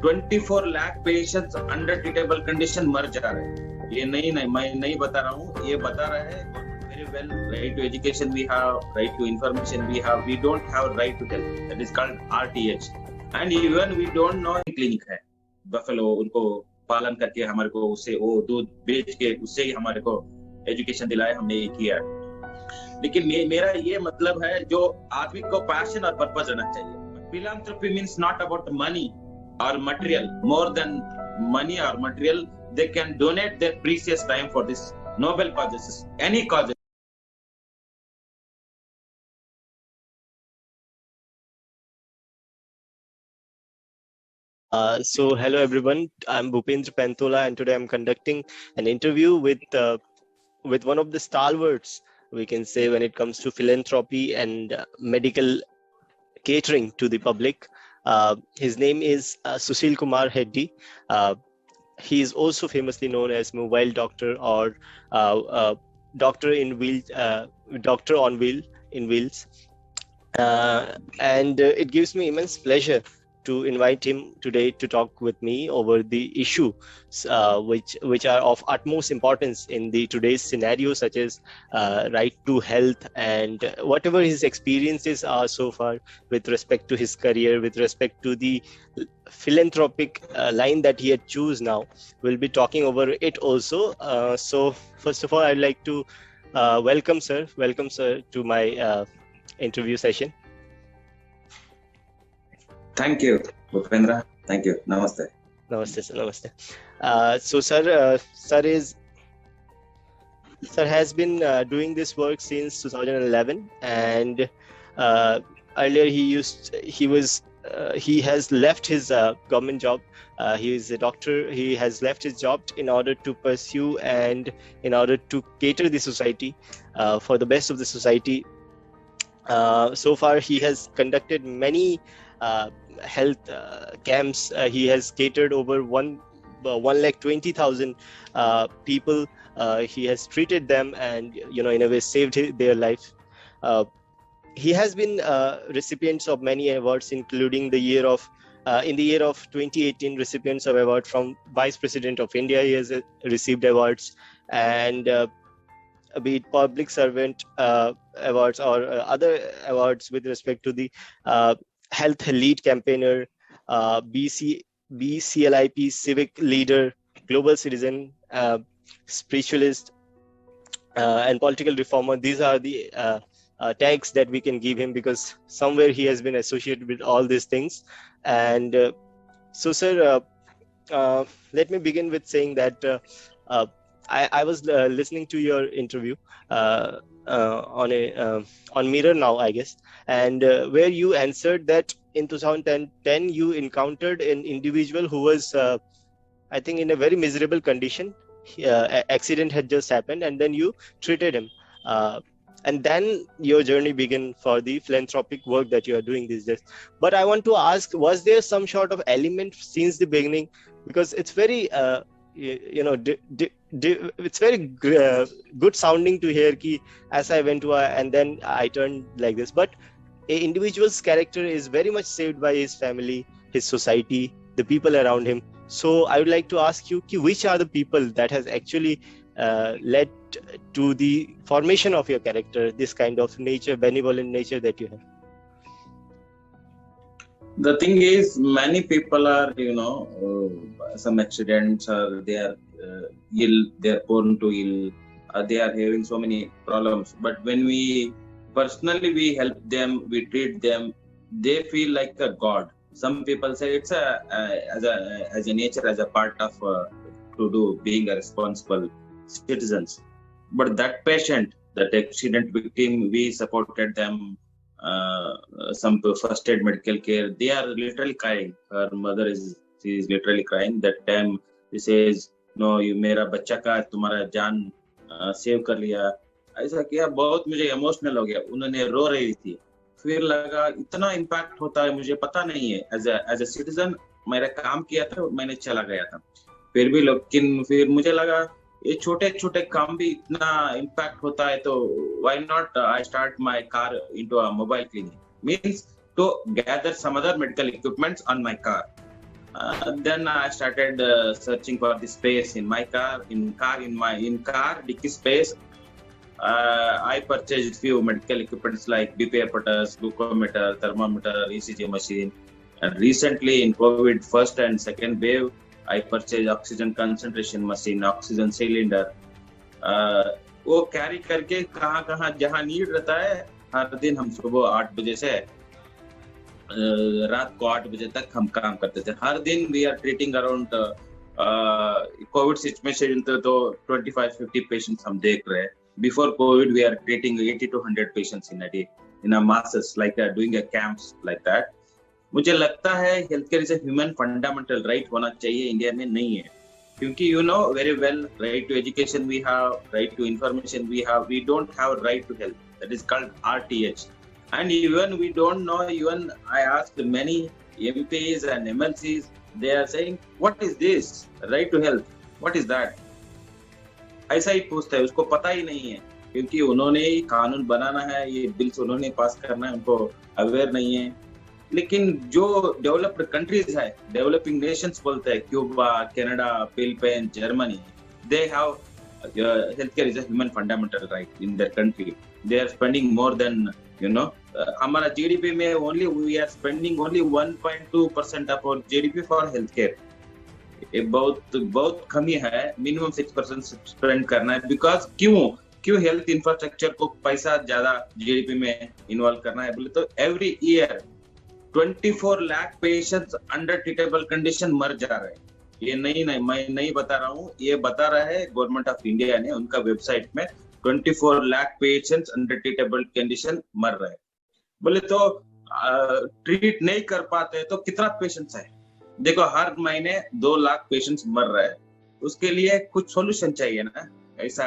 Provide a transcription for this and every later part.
24 lakh patients under treatable condition मर जा रहे हैं। ये नहीं मैं नहीं बता रहा हूँ, ये बता रहा है very well. Right to education we have, right to information we have, we don't have right to health, that is called RTH. And even we don't know clinic है बफेलो, उनको पालन करके हमारे को उससे वो दूध बेच के उससे ही हमारे को एजुकेशन दिलाए, हमने ये किया। लेकिन मेरा ये मतलब है जो आदमी को पैशन और पर्पस रहना चाहिए। Philanthropy means not about money or material. More than money or material, they can donate their precious time for this noble causes, any causes. So hello everyone, I'm Bhupendra Pantola, and today I'm conducting an interview with one of the stalwarts, we can say, when it comes to philanthropy and medical catering to the public. His name is Sushil Kumar Heddy. He is also famously known as Mobile Doctor or Doctor in Wheel, Doctor on Wheel in Wheels. And it gives me immense pleasure to invite him today to talk with me over the issue which are of utmost importance in the today's scenario, such as right to health, and whatever his experiences are so far with respect to his career, with respect to the philanthropic line that he had choose now. We'll be talking over it also. So first of all, I'd like to welcome sir to my interview session. Thank you, Bhupendra. Thank you. Namaste. Namaste, sir. Namaste. So, sir has been doing this work since 2011, and earlier he has left his government job. He is a doctor. He has left his job in order to pursue and in order to cater the society for the best of the society. So far, he has conducted many health camps. He has catered over 120,000 people. He has treated them and in a way saved their life. He has been recipients of many awards, including in the year of 2018 recipients of award from Vice President of India. He has received awards, and be it public servant awards or other awards with respect to the health lead campaigner, BCLIP civic leader, global citizen, spiritualist, and political reformer. These are the tags that we can give him, because somewhere he has been associated with all these things. And so, sir, let me begin with saying that I was listening to your interview on Mirror Now, I guess, and where you answered that in 2010 you encountered an individual who was, I think, in a very miserable condition. Accident had just happened, and then you treated him, and then your journey began for the philanthropic work that you are doing these days. But I want to ask, was there some sort of element since the beginning? Because it's very it's very good sounding to hear ki as I went to and then I turned like this. But an individual's character is very much saved by his family, his society, the people around him. So I would like to ask you ki which are the people that has actually led to the formation of your character, this kind of nature, benevolent nature that you have? The thing is, many people are, some accidents, or they are ill, they are prone to ill, they are having so many problems. But when we personally help them, we treat them, they feel like a god. Some people say it's as a nature, as a part of to do being a responsible citizens. But that patient, that accident victim, we supported them. Some first aid medical care, they are literally crying. Her mother is literally crying. That time she says, no, you मेरा बच्चा का तुम्हारा जान save कर लिया, ऐसा किया। बहुत मुझे इमोशनल हो गया, उन्होंने रो रही थी। फिर लगा इतना इम्पैक्ट होता है, मुझे पता नहीं है। एज ए सिटीजन मेरा काम किया था, मैंने चला गया था। फिर भी लेकिन फिर मुझे लगा ये छोटे छोटे काम भी इतना इम्पैक्ट होता है, तो why not I start my car into a mobile clinic, means to gather some other medical equipments on my car. Then I started searching for the space in my car. In car dicky space, I purchased few medical equipments like BP apparatus, glucometer, thermometer, ECG machine. And recently in COVID first and second wave, I purchased oxygen concentration machine, oxygen cylinder. वो carry करके कहाँ जहाँ need रहता है, हर दिन हम सुबह 8 बजे से रात को 8 बजे तक हम काम करते थे. हर दिन we are treating around covid situation तो 25-50 पेशेंट्स हम देख रहे हैं. Before covid we are treating 80 to 100 patients in a day in a masses like doing a camps like that. मुझे लगता है health care is a human fundamental right होना चाहिए, इंडिया में नहीं है. क्योंकि you know very well, right to education we have, right to information we have, we don't have right to health. That is called RTH. And even we don't know, even I asked many MPs and MLCs, they are saying, what is this? Right to health. What is that? ऐसा ही पूछता है, उसको पता ही नहीं है. क्योंकि उन्होंने ही कानून बनाना है, ये बिल्स उन्होंने पास करना है, उनको अवेयर नहीं है. लेकिन जो डेवलप्ड कंट्रीज है, डेवलपिंग नेशंस बोलते हैं, Cuba, Canada, Philippines, Germany, they have healthcare is a human fundamental right in their country. They are spending more than, you know, हमारा GDP में only we are spending only 1.2% of our GDP for healthcare. ये बहुत कमी है. Minimum 6% spend करना है. Because क्यों health infrastructure को पैसा ज्यादा GDP में इन्वॉल्व करना है बोले तो every year 24 lakh patients under treatable condition मर जा रहे हैं. ये नहीं मैं नहीं बता रहा हूँ, ये बता रहा है गवर्नमेंट ऑफ इंडिया ने उनका वेबसाइट में. 24 lakh patients under treatable condition मर रहे हैं. बोले तो ट्रीट नहीं कर पाते तो कितना पेशेंट्स है. देखो हर महीने 2 लाख पेशेंट्स मर रहे हैं. उसके लिए कुछ सॉल्यूशन चाहिए ना. ऐसा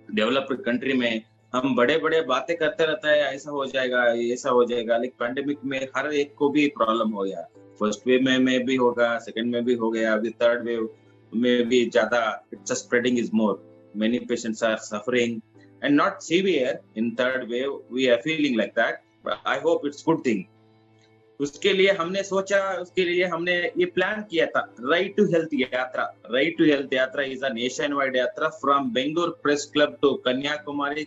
डेवलप्ड कंट्री में हम बड़े बातें करते रहते हैं, ऐसा हो जाएगा, ऐसा हो जाएगा. लेकिन पैंडेमिक में हर एक को भी प्रॉब्लम हो गया. फर्स्ट वेव में भी होगा, सेकंड में भी हो गया, अभी थर्ड वेव में भी ज्यादा. It's spreading is more. Many patients are suffering and not severe. In third wave, we are feeling like that. But I hope it's good thing. उसके लिए हमने सोचा, उसके लिए हमने ये प्लान किया था, right to health yatra. Right to health yatra is a nation wide yatra from Bangalore press club to Kanyakumari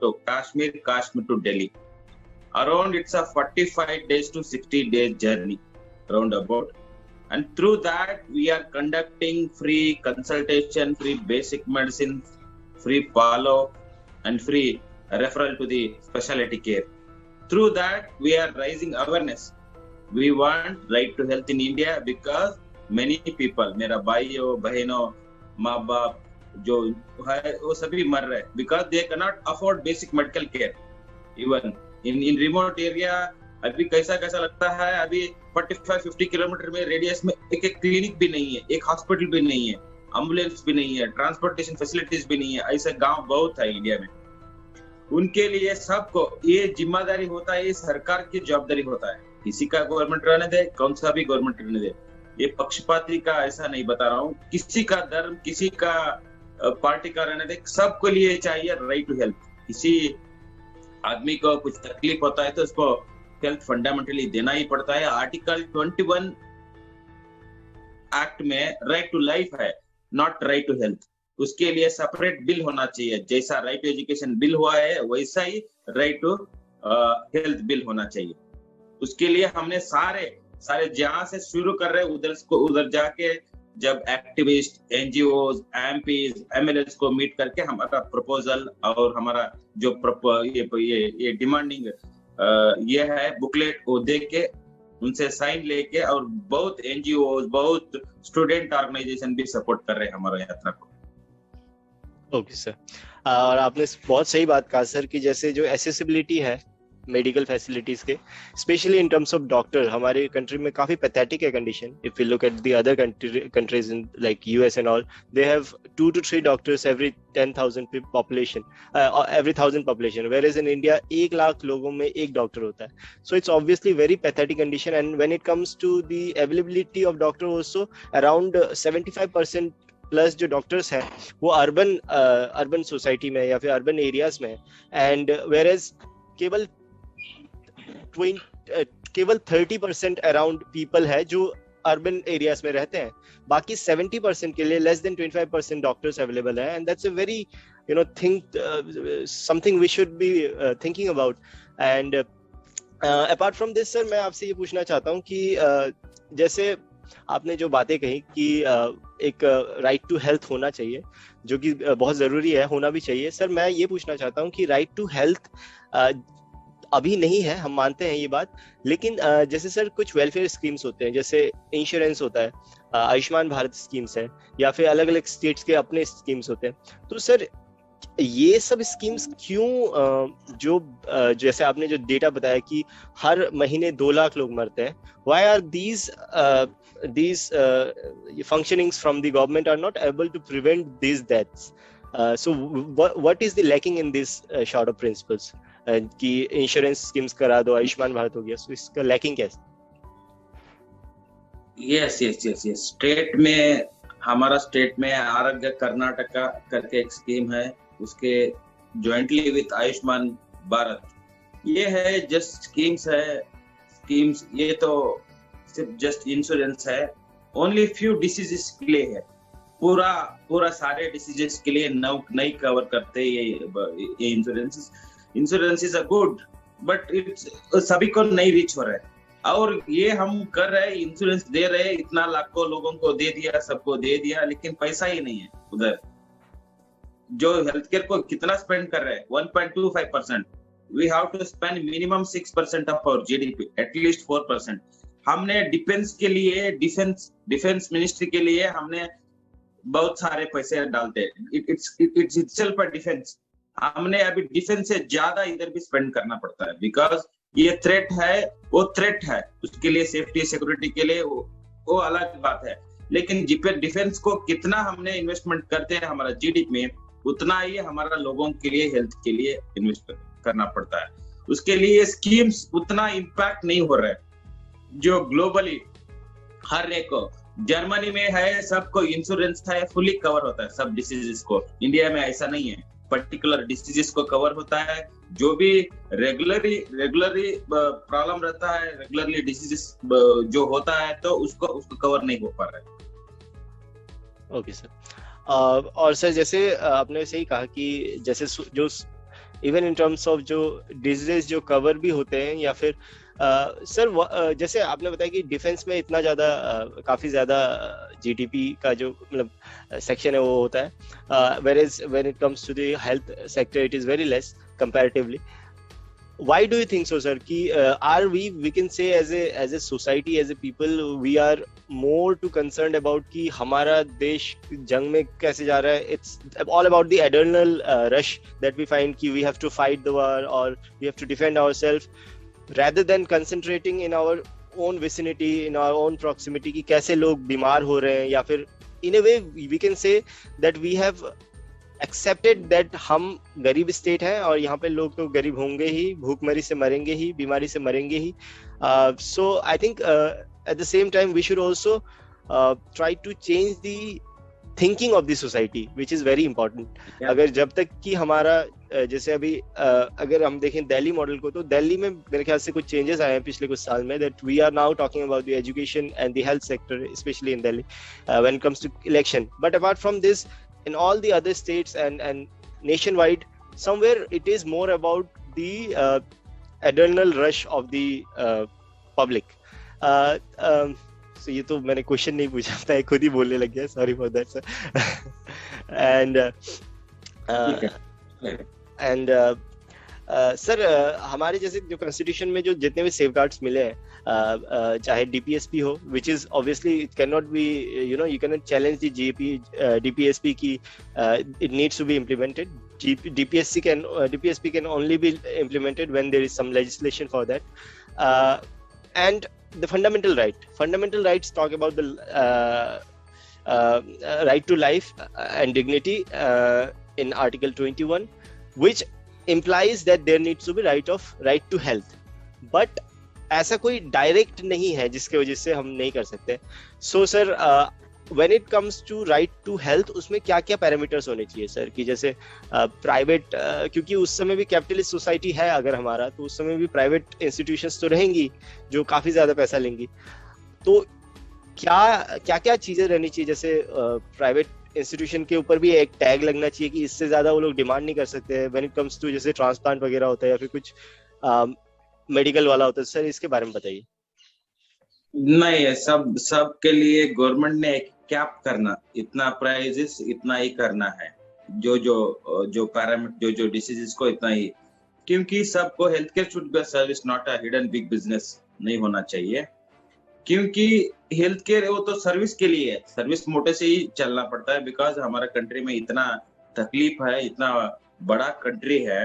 to Kashmir to Delhi. Around it's a 45 days to 60 days journey, round about. And through that, we are conducting free consultation, free basic medicine, free follow, and free referral to the specialty care. Through that, we are raising awareness. We want right to health in India because many people, मेरा भाइयों बहनों माँ बाप जो है वो सभी मर रहे हैं because they cannot afford basic medical care. Even in remote area, अभी कैसा लगता है. अभी 45-50 किलोमीटर में रेडियस में एक क्लिनिक भी नहीं है, एक हॉस्पिटल भी नहीं है, एम्बुलेंस भी नहीं है, ट्रांसपोर्टेशन फैसिलिटीज भी नहीं है. ऐसे गांव बहुत है इंडिया में. उनके लिए सबको ये जिम्मेदारी होता है, ये सरकार की जवाबदारी होता है. किसी का गवर्नमेंट रहने दे, कौन सा भी गवर्नमेंट रहने दे. ये पक्षपाती का ऐसा नहीं बता रहा हूँ, किसी का धर्म, किसी का पार्टी का रहने दे, सबको लिए चाहिए राइट टू हेल्थ. किसी आदमी को कुछ तकलीफ होता है तो उसको हेल्थ फंडामेंटली देना ही पड़ता है. आर्टिकल 21 एक्ट में राइट टू लाइफ है, नॉट राइट टू हेल्थ. उसके लिए सेपरेट बिल होना चाहिए. जैसा राइट टू एजुकेशन बिल हुआ है वैसा ही राइट टू हेल्थ बिल होना चाहिए. उसके लिए हमने सारे जहां से शुरू कर रहे उधर जाके जब एक्टिविस्ट, एनजीओ, एमपीज, एमएलएस को मीट करके हमारा प्रपोजल और हमारा जो ये डिमांडिंग ये है बुकलेट को देख के उनसे साइन लेके, और बहुत एनजीओ, बहुत स्टूडेंट ऑर्गेनाइजेशन भी सपोर्ट कर रहे हैं हमारा यात्रा को. ओके सर, और आपने बहुत सही बात कहा सर कि जैसे जो एसेसिबिलिटी है मेडिकल फैसिलिटीज के, specially in terms of doctor, हमारे कंट्री में काफी पैथेटिक है condition. If you look at the other countries in like US and all, they have 2 to 3 doctors every 10,000 population, every 1,000 population, where is in India 1 lakh लोगों में 1 doctor होता है. So it's obviously very pathetic condition. And when it comes to the availability of doctor also, around 75% plus जो doctors हैं वो urban society में या फिर अर्बन एरियाज में. एंड वेयर एज केवल 30% अराउंड पीपल है जो अर्बन एरियाज में रहते हैं, बाकी 70% के लिए लेस देन 25% डॉक्टर्स अवेलेबल है, and that's a very think something we should be thinking about. And apart from this sir, मैं आपसे ये पूछना चाहता हूँ कि जैसे आपने जो बातें कही कि एक राइट टू हेल्थ होना चाहिए, जो कि बहुत जरूरी है, होना भी चाहिए. सर मैं ये पूछना चाहता हूँ कि राइट टू हेल्थ अभी नहीं है, हम मानते हैं ये बात, लेकिन जैसे सर कुछ वेलफेयर स्कीम्स होते हैं, जैसे इंश्योरेंस होता है, आयुष्मान भारत स्कीम्स है, या फिर अलग अलग स्टेट्स के अपने स्कीम्स होते हैं. तो सर ये सब स्कीम्स क्यों, जो जैसे आपने जो डेटा बताया कि हर महीने 2 लाख लोग मरते हैं, why are these functionings from the government are not able to prevent these deaths? So what is the lacking in this sort of principles? कि इंश्योरेंस स्कीम्स करा दो, आयुष्मान भारत हो गया, so इसका लैकिंग क्या है? यस स्टेट में, हमारा स्टेट में आरोग्य कर्नाटका करके एक स्कीम है, उसके ज्वाइंटली विथ आयुष्मान भारत. ये है जस्ट स्कीम्स, ये तो सिर्फ जस्ट इंश्योरेंस है, ओनली फ्यू डिसीजेस के लिए है, पूरा सारे डिसीजेस के लिए नहीं कवर करते ये insurance is a good, but it's सभी को नहीं रीच हो रहा है. और ये हम कर रहे हैं, इंश्योरेंस दे रहे हैं, इतना लाखों लोगों को दे दिया, सबको दे दिया, लेकिन पैसा ही नहीं है उधर. जो हेल्थ केयर को कितना स्पेंड कर रहे हैं, 1.25%. We have to spend minimum 6% of our GDP, at least 4%. हमने डिफेंस के लिए, डिफेंस मिनिस्ट्री के लिए हमने बहुत सारे पैसे डालते हैं. It's itself a defence. हमने अभी डिफेंस से ज्यादा इधर भी स्पेंड करना पड़ता है, बिकॉज ये थ्रेट है, उसके लिए सेफ्टी सिक्योरिटी के लिए वो अलग बात है. लेकिन डिफेंस को कितना हमने इन्वेस्टमेंट करते हैं हमारा जीडीपी में, उतना ही हमारा लोगों के लिए, हेल्थ के लिए इन्वेस्ट करना पड़ता है. उसके लिए स्कीम्स उतना इम्पैक्ट नहीं हो रहा है जो ग्लोबली हर एक को. जर्मनी में है, सबको इंश्योरेंस है, फुली कवर होता है सब डिसीजेस को. इंडिया में ऐसा नहीं है, पर्टिकुलर डिसीजेस को कवर होता है. जो भी रेगुलरली प्रॉब्लम रहता है, रेगुलरली डिसीजेस जो होता है, तो उसको कवर नहीं हो पा रहा है. Okay sir. और सर जैसे आपने सही कहा कि जैसे जो इवन इन टर्म्स ऑफ जो डिजीजेस जो कवर भी होते हैं, या फिर सर जैसे आपने बताया कि डिफेंस में इतना ज्यादा काफी ज्यादा जीडीपी का जो मतलब सेक्शन है वो होता है, whereas when it comes to the health sector it is very less comparatively. Why do you think so, sir? कि are we can say as a society, as a people, we are more to concerned about कि हमारा देश जंग में कैसे जा रहा है. It's all about the adrenal rush that we find कि we have to fight the war or we have to defend ourselves, rather than concentrating in our own vicinity, in our own proximity कि कैसे लोग बीमार हो रहे हैं, या फिर in a way we can say that we have accepted that हम गरीब स्टेट है और यहाँ पे लोग तो गरीब होंगे ही, भूखमरी से मरेंगे ही, बीमारी से मरेंगे ही. So I think at the same time we should also try to change the thinking of the society, which is very important. अगर जब तक कि हमारा जैसे अभी अगर हम देखें दिल्ली मॉडल को, तो दिल्ली में मेरे ख्याल से कुछ चेंजेस आए हैं पिछले कुछ साल में, that we are now talking about the education and the health sector, especially in Delhi, when it comes to election. But apart from this, in all the other states and nationwide, somewhere it is more about the adrenal rush of the public. So ये तो मैंने question नहीं पूछा था, खुद ही बोलने लग गया, sorry for that sir. And sir हमारे जैसे जो कॉन्स्टिट्यूशन में जो जितने भी सेफगार्ड्स मिले हैं, चाहे डीपीएसपी हो, which is obviously it can not be you can not challenge the DPSP की it needs to be implemented. DPSP can only be implemented when there is some legislation for that. And the fundamental rights talk about the right to life and dignity in Article 21, which implies that there needs to be right to health. But ऐसा कोई direct नहीं है जिसके वजह से हम नहीं कर सकते. So sir, when it comes to right to health, उसमें क्या क्या पैरामीटर्स होने चाहिए सर? कि जैसे प्राइवेट, क्योंकि उस समय भी कैपिटलिस्ट सोसाइटी है अगर हमारा, तो उस समय भी प्राइवेट इंस्टीट्यूशंस तो रहेंगी जो काफी ज्यादा पैसा लेंगी. तो क्या क्या क्या चीजें रहनी चाहिए, जैसे प्राइवेट इंस्टीट्यूशन के ऊपर भी एक टैग लगना चाहिए कि इससे ज्यादा वो लोग डिमांड नहीं कर सकते व्हेन इट कम्स टू जैसे ट्रांसप्लांट वगैरह होता है या फिर कुछ मेडिकल वाला होता है। सर इसके बारे में बताइए। नहीं है, सब सब के लिए गवर्नमेंट ने एक कैप करना, इतना प्राइजेस इतना ही करना है, जो जो जो पैरामीटर जो जो डिसीजेस को इतना ही, क्योंकि सबको health care should be service, not a hidden big business नहीं होना चाहिए। क्योंकि हेल्थ केयर वो तो सर्विस के लिए है, सर्विस मोटे से ही चलना पड़ता है, बिकॉज हमारा कंट्री में इतना तकलीफ है, इतना बड़ा कंट्री है।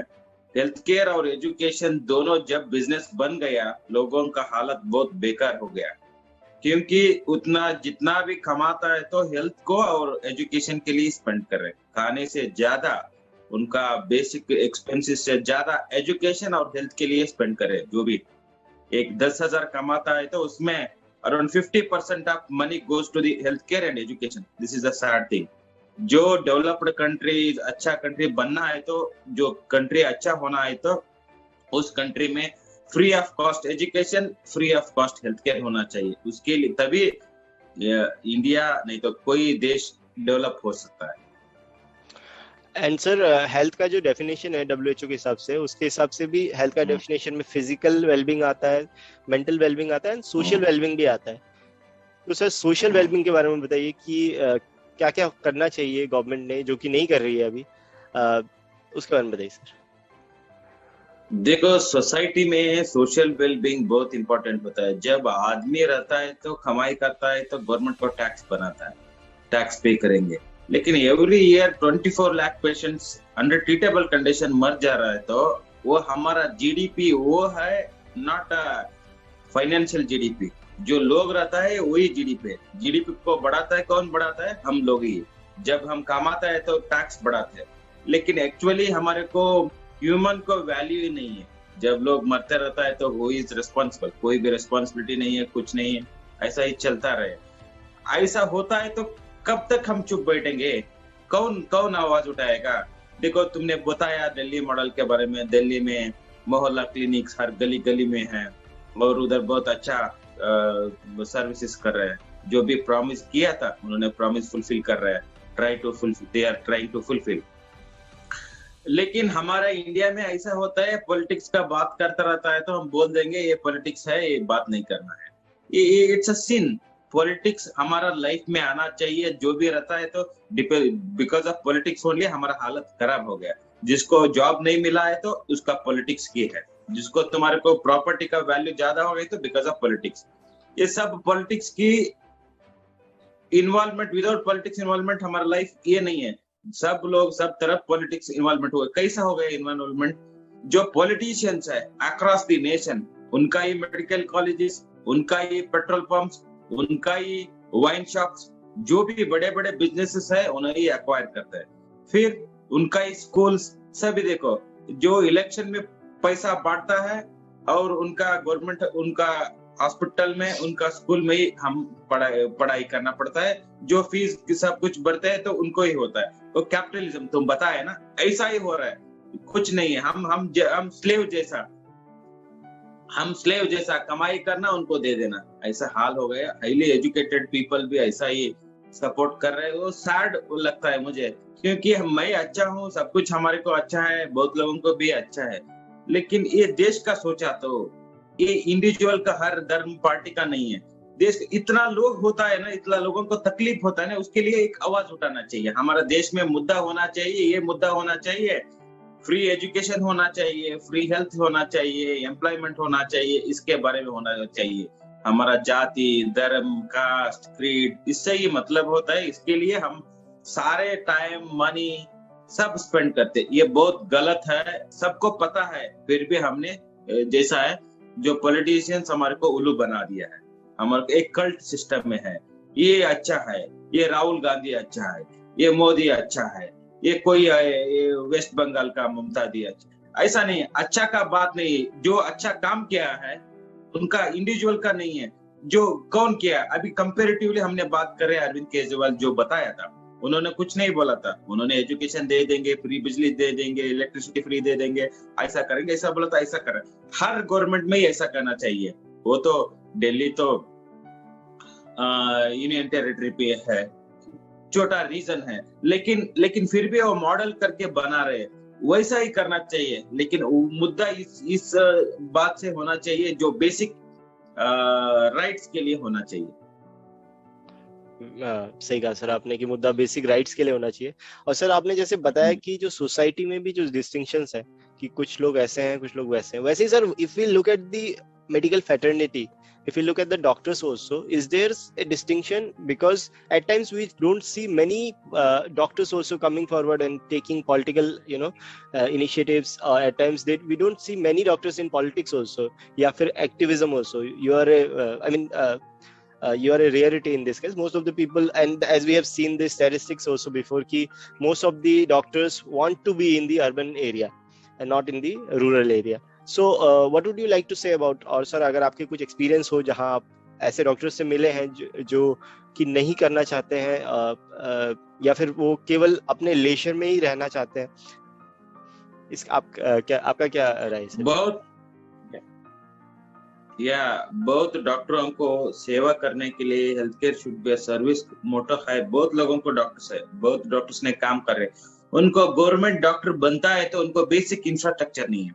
हेल्थ केयर और एजुकेशन दोनों जब बिजनेस बन गया, लोगों का हालत बहुत बेकार हो गया, क्योंकि उतना जितना भी कमाता है तो हेल्थ को और एजुकेशन के लिए स्पेंड कर रहे हैं, खाने से ज्यादा उनका बेसिक एक्सपेंसेस से ज्यादा एजुकेशन और हेल्थ के लिए स्पेंड करे। जो भी एक 10,000 कमाता है तो उसमें around 50% of money goes to the health care and education. This is the sad thing. जो डेवलप्ड कंट्री, अच्छा कंट्री बनना है, तो जो कंट्री अच्छा होना है, तो उस कंट्री में free of cost education, free of cost health care होना चाहिए। उसके लिए तभी इंडिया नहीं तो कोई देश डेवलप हो सकता है। एंड सर हेल्थ का जो डेफिनेशन है डब्ल्यूएचओ के हिसाब से, उसके हिसाब से भी हेल्थ का डेफिनेशन में फिजिकल वेलबींग आता है, मेंटल वेलबींग आता है एंड सोशल वेलबींग भी आता है। तो सर सोशल वेलबींग के बारे में बताइए कि क्या क्या करना चाहिए गवर्नमेंट ने जो कि नहीं कर रही है अभी, उसके बारे में बताइए सर। देखो, सोसाइटी में सोशल वेलबींग बहुत इंपॉर्टेंट होता है। जब आदमी रहता है तो कमाई करता है तो गवर्नमेंट को टैक्स बनाता है, टैक्स पे करेंगे। लेकिन every year 24 lakh patients under treatable condition मर जा रहा है, तो वो हमारा जीडीपी वो है, नॉट फाइनेंशियल जीडीपी। जो लोग रहता है वही जीडीपी है। जीडीपी को बढ़ाता है कौन? बढ़ाता है हम लोग ही। जब हम कमाता है तो टैक्स बढ़ाते हैं, लेकिन एक्चुअली हमारे को ह्यूमन को वैल्यू ही नहीं है। जब लोग मरते रहता है तो वो इज रिस्पॉन्सिबल, कोई भी रिस्पॉन्सिबिलिटी नहीं है, कुछ नहीं है, ऐसा ही चलता रहे। ऐसा होता है तो कब तक हम चुप बैठेंगे? कौन कौन आवाज उठाएगा? देखो, तुमने बताया दिल्ली मॉडल के बारे में। दिल्ली में मोहल्ला क्लिनिक्स हर गली गली में है, और उधर बहुत अच्छा सर्विसेज कर रहे हैं। जो भी प्रॉमिस किया था उन्होंने प्रॉमिस फुलफिल कर रहे हैं, try to fulfil, they are trying to fulfil. लेकिन हमारा इंडिया में ऐसा होता है, पॉलिटिक्स का बात करता रहता है तो हम बोल देंगे ये पॉलिटिक्स है, ये बात नहीं करना है। ये इट्स अ सिन। पॉलिटिक्स हमारा लाइफ में आना चाहिए, जो भी रहता है तो बिकॉज ऑफ पॉलिटिक्स ओनली हमारा हालत खराब हो गया। जिसको जॉब नहीं मिला है तो उसका पॉलिटिक्स की है, जिसको तुम्हारे को प्रॉपर्टी का वैल्यू ज्यादा हो गई तो बिकॉज ऑफ पॉलिटिक्स। ये सब पॉलिटिक्स की इन्वॉल्वमेंट, विदाउट पॉलिटिक्स इन्वॉल्वमेंट हमारा लाइफ ये नहीं है। सब लोग सब तरफ पॉलिटिक्स इन्वॉल्वमेंट हो गया। कैसा हो गया इन्वॉल्वमेंट? जो पॉलिटिशियंस है अक्रॉस द नेशन, उनका ही मेडिकल कॉलेजेस, उनका ही पेट्रोल पंप्स, उनका ही वाइन शॉप्स, जो भी बड़े बड़े बिजनेसेस है उन्हें ही एक्वायर करता है। फिर उनका ही स्कूल्स सभी देखो, जो इलेक्शन में पैसा बांटता है, और उनका गवर्नमेंट, उनका हॉस्पिटल में, उनका स्कूल में ही हम पढ़ाई करना पड़ता है। जो फीस सब कुछ भरते हैं तो उनको ही होता है। तो कैपिटलिज्म तुम बताए ना, ऐसा ही हो रहा है। कुछ नहीं है, हम स्लेव जैसा कमाई करना, उनको दे देना, ऐसा हाल हो गया। हाईली एजुकेटेड पीपल भी ऐसा ही सपोर्ट कर रहे हैं। वो सैड लगता है मुझे, क्योंकि मैं अच्छा हूँ, सब कुछ हमारे को अच्छा है, बहुत लोगों को भी अच्छा है, लेकिन ये देश का सोचा तो ये इंडिविजुअल का, हर धर्म पार्टी का नहीं है। देश इतना लोग होता है ना, इतना लोगों को तकलीफ होता है ना, उसके लिए एक आवाज उठाना चाहिए। हमारा देश में मुद्दा होना चाहिए, ये मुद्दा होना चाहिए, फ्री एजुकेशन होना चाहिए, फ्री हेल्थ होना चाहिए, एम्प्लॉयमेंट होना चाहिए, इसके बारे में होना चाहिए। हमारा जाति, धर्म, कास्ट, क्रीड, इससे ही मतलब होता है। इसके लिए हम सारे टाइम, मनी सब स्पेंड करते, ये बहुत गलत है, सबको पता है। फिर भी हमने जैसा है, जो पॉलिटिशियंस हमारे को उल्लू बना दिया है, हमारे एक कल्ट सिस्टम में है। ये अच्छा है, ये राहुल गांधी अच्छा है, ये मोदी अच्छा है, ये कोई ये वेस्ट बंगाल का ममता दी अच्छा। ऐसा नहीं है, अच्छा का बात नहीं। जो अच्छा काम किया है उनका इंडिविजुअल का नहीं है, जो कौन किया। अभी कंपेरेटिवली हमने बात करें, अरविंद केजरीवाल जो बताया था, उन्होंने कुछ नहीं बोला था। उन्होंने एजुकेशन दे देंगे, फ्री बिजली दे देंगे, इलेक्ट्रिसिटी फ्री दे देंगे, ऐसा करेंगे, ऐसा बोला था, ऐसा करें। हर गवर्नमेंट में ही ऐसा करना चाहिए। वो तो दिल्ली तो यूनियन टेरिटरी पे है, छोटा रीजन है, लेकिन फिर भी वो मॉडल करके बना रहे, वैसा ही करना चाहिए। लेकिन मुद्दा इस बात से होना चाहिए जो बेसिक राइट्स के लिए होना चाहिए। सही कहा सर आपने कि मुद्दा बेसिक राइट्स के लिए होना चाहिए। और सर आपने जैसे बताया कि जो सोसाइटी में भी जो डिस्टिंक्शंस है कि कुछ लोग ऐसे हैं कुछ लोग वैसे हैं, वैसे ही sir if we look at the medical fraternity, if you look at the doctors also, is there a distinction? Because at times we don't see many doctors also coming forward and taking political initiatives, or at times that we don't see many doctors in politics also, या फिर activism also. You are you are a rarity in this case. Most of the people, and as we have seen the statistics also before, ki most of the doctors want to be in the urban area and not in the rural area. So what would you like to say about, और sir अगर आपके कुछ experience हो जहां आप ऐसे doctor से मिले हैं जो कि नहीं करना चाहते हैं या फिर वो केवल अपने लेशर में ही रहना चाहते हैं, इस आपका क्या राय है? बहुत डॉक्टरों को सेवा करने के लिए health care should be service motto है। बहुत लोगों को बहुत डॉक्टर्स ने काम कर रहे, उनको गवर्नमेंट डॉक्टर बनता है तो उनको बेसिक इंफ्रास्ट्रक्चर नहीं है,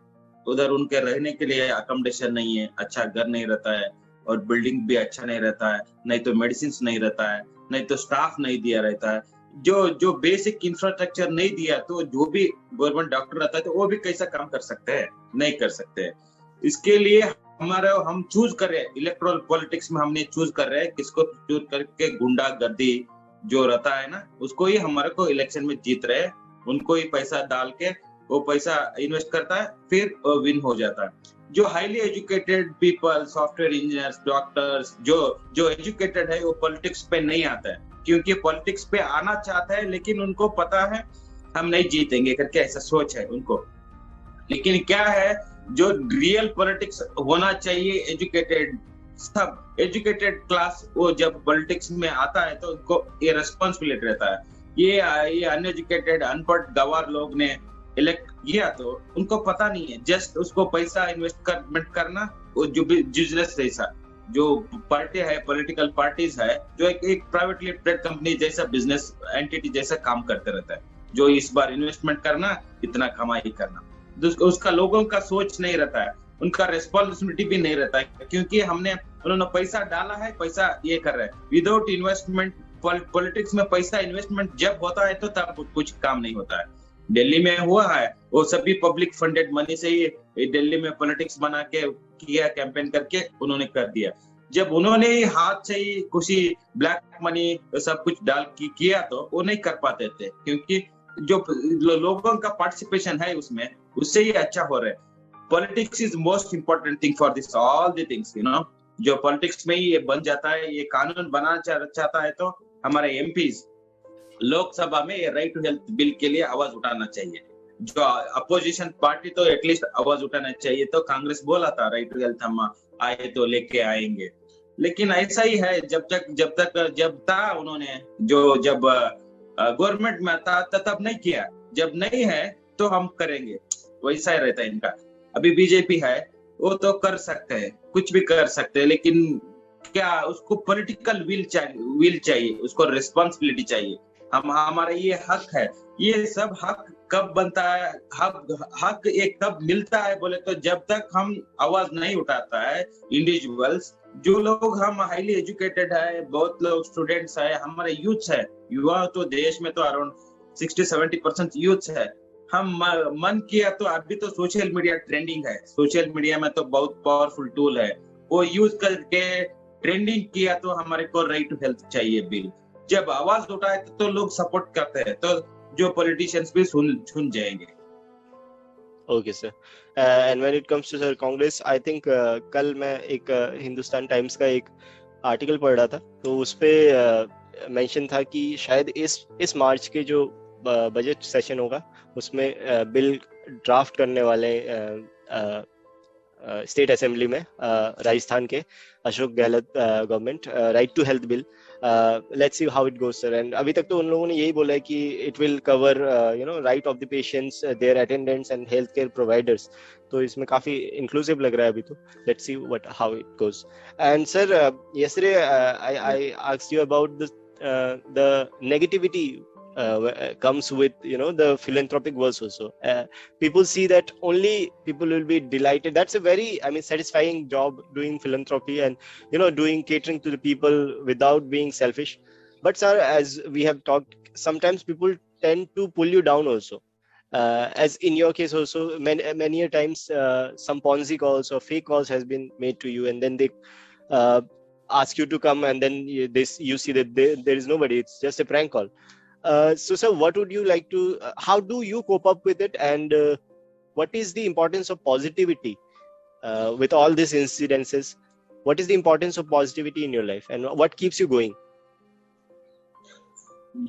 उधर उनके रहने के लिए अकोमोडेशन नहीं है, अच्छा घर नहीं रहता है और बिल्डिंग भी अच्छा नहीं रहता है, नहीं तो मेडिसिन नहीं रहता है, नहीं तो स्टाफ नहीं दिया रहता है। जो बेसिक इंफ्रास्ट्रक्चर नहीं दिया तो जो भी गवर्नमेंट डॉक्टर रहता है तो वो भी कैसा काम कर सकते हैं, नहीं कर सकते। इसके लिए हम चूज कर रहे हैं, इलेक्टोरल पॉलिटिक्स में हमने चूज कर रहे हैं किसको चूज करके, गुंडागर्दी जो रहता है ना उसको ही हमारे को इलेक्शन में जीत रहे हैं, उनको ही पैसा डाल के वो पैसा इन्वेस्ट करता है फिर विन हो जाता है। जो highly educated people, software engineers, doctors, जो एजुकेटेड है वो पॉलिटिक्स पे नहीं आता है, क्योंकि पॉलिटिक्स पे आना चाहता है लेकिन उनको पता है हम नहीं जीतेंगे करके ऐसा सोच है उनको। लेकिन क्या है, जो रियल पॉलिटिक्स होना चाहिए, एजुकेटेड, सब एजुकेटेड क्लास वो जब पॉलिटिक्स में आता है तो उनको ये रेस्पॉन्सिबिलिटी रहता है। ये अनएजुकेटेड अनपढ़ गवार लोग ने इलेक्ट किया तो उनको पता नहीं है, जस्ट उसको पैसा इन्वेस्टमेंट करना, वो जो बिजनेस जैसा जो पार्टी है, पॉलिटिकल पार्टीज है, जो एक प्राइवेट लिमिटेड कंपनी जैसा बिजनेस एंटिटी जैसा काम करते रहता है, जो इस बार इन्वेस्टमेंट करना, इतना कमाई करना, उसका लोगों का सोच नहीं रहता है, उनका रेस्पॉन्सिबिलिटी भी नहीं रहता है, क्योंकि उन्होंने पैसा डाला है, पैसा ये कर रहे हैं। विदाउट इन्वेस्टमेंट, पॉलिटिक्स में पैसा इन्वेस्टमेंट जब होता है तो तब कुछ काम नहीं होता है। दिल्ली में हुआ है, वो सभी पब्लिक फंडेड मनी से ही दिल्ली में पॉलिटिक्स बना के किया, कैंपेन करके उन्होंने कर दिया। जब उन्होंने हाथ से ही कुछ ब्लैक मनी सब कुछ डाल किया तो वो नहीं कर पाते थे, क्योंकि जो लोगों का पार्टिसिपेशन है उसमें, उससे ही अच्छा हो रहा है। Politics is most important thing for this all the things, जो पॉलिटिक्स में ही ये बन जाता है। ये कानून बनाना चाहता है तो हमारे एमपीज लोकसभा में ये राइट टू हेल्थ बिल के लिए आवाज उठाना चाहिए। जो अपोजिशन पार्टी तो एटलीस्ट आवाज उठाना चाहिए। तो कांग्रेस बोला था राइट टू हेल्थ हम आए तो लेके आएंगे, लेकिन ऐसा ही है जब था उन्होंने जब गवर्नमेंट में था तब नहीं किया, जब नहीं है तो हम करेंगे, वैसा ही रहता है इनका। अभी बीजेपी है, वो तो कर सकते हैं, कुछ भी कर सकते हैं, लेकिन क्या उसको पॉलिटिकल विल चाहिए, उसको रिस्पॉन्सिबिलिटी चाहिए। हमारा ये हक है, ये सब हक कब बनता है, हक ये कब मिलता है बोले तो जब तक हम आवाज नहीं उठाता है इंडिविजुअल्स। जो लोग हम हाईली एजुकेटेड है, बहुत लोग स्टूडेंट्स है, हमारे यूथ है, युवा तो देश में तो अराउंड 60-70% यूथ है। हम मन किया तो अभी तो सोशल मीडिया ट्रेंडिंग है, सोशल मीडिया में तो बहुत पावरफुल टूल है, वो यूज करके ट्रेंडिंग किया तो हमारे को राइट टू हेल्थ चाहिए बिल। जब आवाज उठाए तो लोग सपोर्ट करते हैं, तो जो पॉलिटिशियंस भी सुन जाएंगे। Okay sir, and when it comes to sir Congress, I think कल मैं एक हिंदुस्तान टाइम्स का एक आर्टिकल पढ़ रहा था, तो उस पे मेंशन था कि शायद इस मार्च के जो बजट सेशन होगा उसमें बिल ड्राफ्ट करने वाले स्टेट असेंबली में राजस्थान के Ashok Gehlot government, right to health bill. Let's see how it goes sir. And अभी तक तो उन लोगों ने यही बोला है कि it will cover right of the patients, their attendants and health care providers. तो इसमें काफी इंक्लूसिव लग रहा है अभी तो. Let's see what how it goes. And sir, yesterday I asked you about the negativity comes with the philanthropic world also. People see that only people will be delighted. That's a very satisfying job, doing philanthropy and doing catering to the people without being selfish. But sir, as we have talked, sometimes people tend to pull you down also. As in your case also, many a times some Ponzi calls or fake calls has been made to you, and then they ask you to come, and then you see that there is nobody. It's just a prank call. So sir, what would you like to how do you cope up with it, and what is the importance of positivity with all these incidences? What is the importance of positivity in your life, and what keeps you going?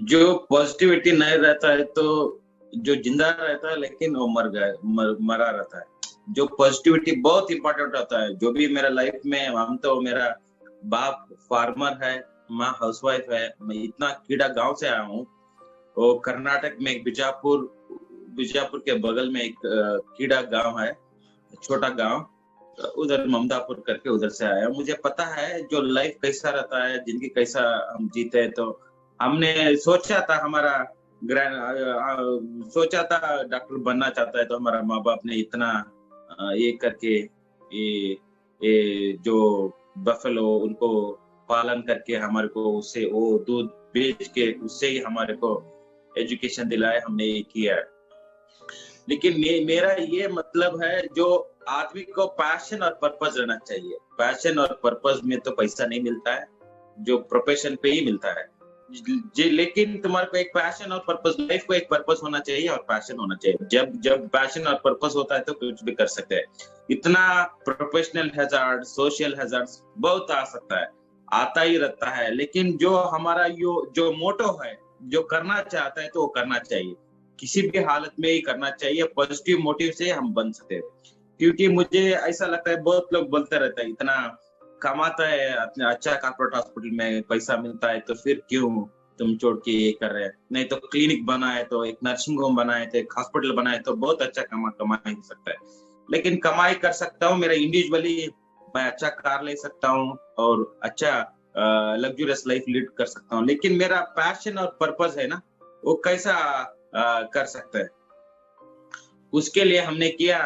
जो positivity नहीं रहता है तो जो जिंदा रहता है लेकिन वो मरा रहता है. जो पॉजिटिविटी बहुत इंपॉर्टेंट होता है. जो भी मेरा लाइफ में, हम तो, मेरा बाप फार्मर है, माँ हाउसवाइफ है. मैं इतना कीड़ा गांव से आया हूँ. वो कर्नाटक में एक बीजापुर के बगल में एक कीड़ा गांव है, छोटा गांव, उधर ममदापुर करके, उधर से आया. मुझे पता है जो लाइफ कैसा रहता है, जिंदगी कैसा हम जीते हैं. तो हमने सोचा था, सोचा था डॉक्टर बनना चाहता है, तो हमारा माँ बाप ने इतना ये करके ये जो बफेलो, उनको पालन करके हमारे को उससे वो दूध बेच के उससे ही हमारे को एजुकेशन दिलाया. हमने ये किया. लेकिन मेरा ये मतलब है, जो आदमी को पैशन और पर्पस रहना चाहिए. पैशन और पर्पस में तो पैसा नहीं मिलता है, जो प्रोफेशन पे ही मिलता है. लेकिन तुम्हारे को एक पैशन और पर्पस, लाइफ को एक पर्पस होना चाहिए और पैशन होना चाहिए. जब पैशन और पर्पस होता है तो कुछ भी कर सकते हैं. इतना प्रोफेशनल हैजार्ड, सोशल हैजार्ड बहुत आ सकता है, आता ही रहता है. लेकिन जो हमारा जो मोटो है, जो करना चाहता है तो वो करना चाहिए. किसी भी हालत में ही करना चाहिए. पॉजिटिव मोटिव से हम बन सकते हैं. क्योंकि मुझे ऐसा लगता है, बहुत लोग बोलते रहते हैं, इतना कमाता है, अच्छा कॉर्पोरेट हॉस्पिटल में पैसा मिलता है, तो फिर क्यों तुम छोड़ के ये कर रहे हैं? नहीं तो क्लिनिक बनाए, तो एक नर्सिंग होम बनाए, तो एक हॉस्पिटल बनाए, तो बहुत अच्छा कमा ही सकता है. लेकिन कमाई कर सकता हूँ मेरा इंडिविजुअली, मैं अच्छा कार ले सकता हूँ और अच्छा लग्जरियस लाइफ लीड कर सकता हूँ. लेकिन मेरा पैशन और पर्पस है ना, वो कैसा कर सकता है? उसके लिए हमने किया,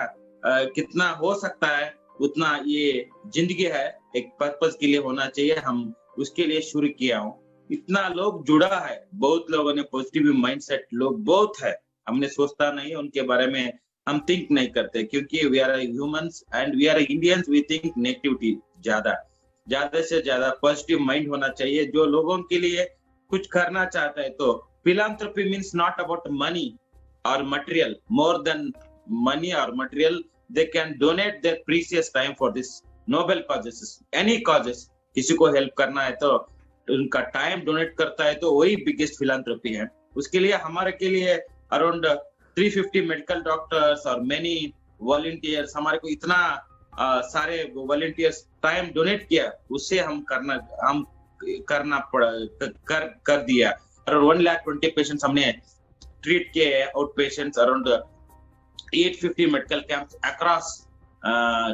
कितना हो सकता है उतना. ये जिंदगी है, एक पर्पस के लिए होना चाहिए. हम उसके लिए शुरू किया हूँ. इतना लोग जुड़ा है, बहुत लोगों ने पॉजिटिव माइंडसेट लोग बहुत है. हमने सोचता नहीं उनके बारे में, हम थिंक नहीं करते, क्योंकि we are humans and we are Indians. We think negativity ज्यादा से ज्यादा पॉजिटिव माइंड होना चाहिए. जो लोगों के लिए कुछ करना चाहता है, तो philanthropy means not about money और मटेरियल. मोर देन मनी और material, they can donate their precious time for this noble causes, any causes. किसी को हेल्प करना है तो उनका टाइम डोनेट करता है, तो वही बिगेस्ट फिलैंथ्रोपी है. उसके लिए हमारे के लिए अराउंड 350 मेडिकल डॉक्टर्स और मेनी वॉलंटियर्स, हमारे को इतना सारे वॉलंटियर्स टाइम डोनेट किया. उससे हम करना कर दिया. अराउंड 120 पेशेंट्स हमने ट्रीट किए. Out patients around 850 medical camps across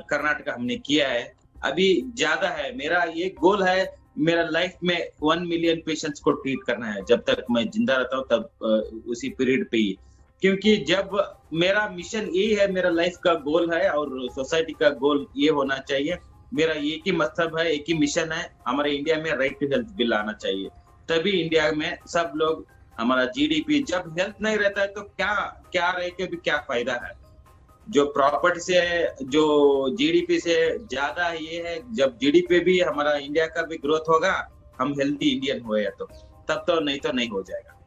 Karnataka हमने किया है. अभी ज्यादा है. मेरा ये गोल है, मेरा लाइफ में 1 मिलियन पेशेंट्स को ट्रीट करना है. जब तक मैं जिंदा रहता हूँ तब उसी पीरियड पे ही. क्योंकि जब मेरा मिशन यही है, मेरा लाइफ का गोल है और सोसाइटी का गोल ये होना चाहिए. मेरा एक ही मतलब है, एक ही मिशन है. हमारे इंडिया में राइट टू हेल्थ बिल आना चाहिए. तभी इंडिया में सब लोग, हमारा जीडीपी, जब हेल्थ नहीं रहता है तो क्या रह के भी क्या फायदा है? जो प्रॉपर्टी से, जो जीडीपी से ज्यादा ये है. जब जीडीपी भी हमारा इंडिया का भी ग्रोथ होगा, हम हेल्थी इंडियन हुए तो तब तो नहीं हो जाएगा.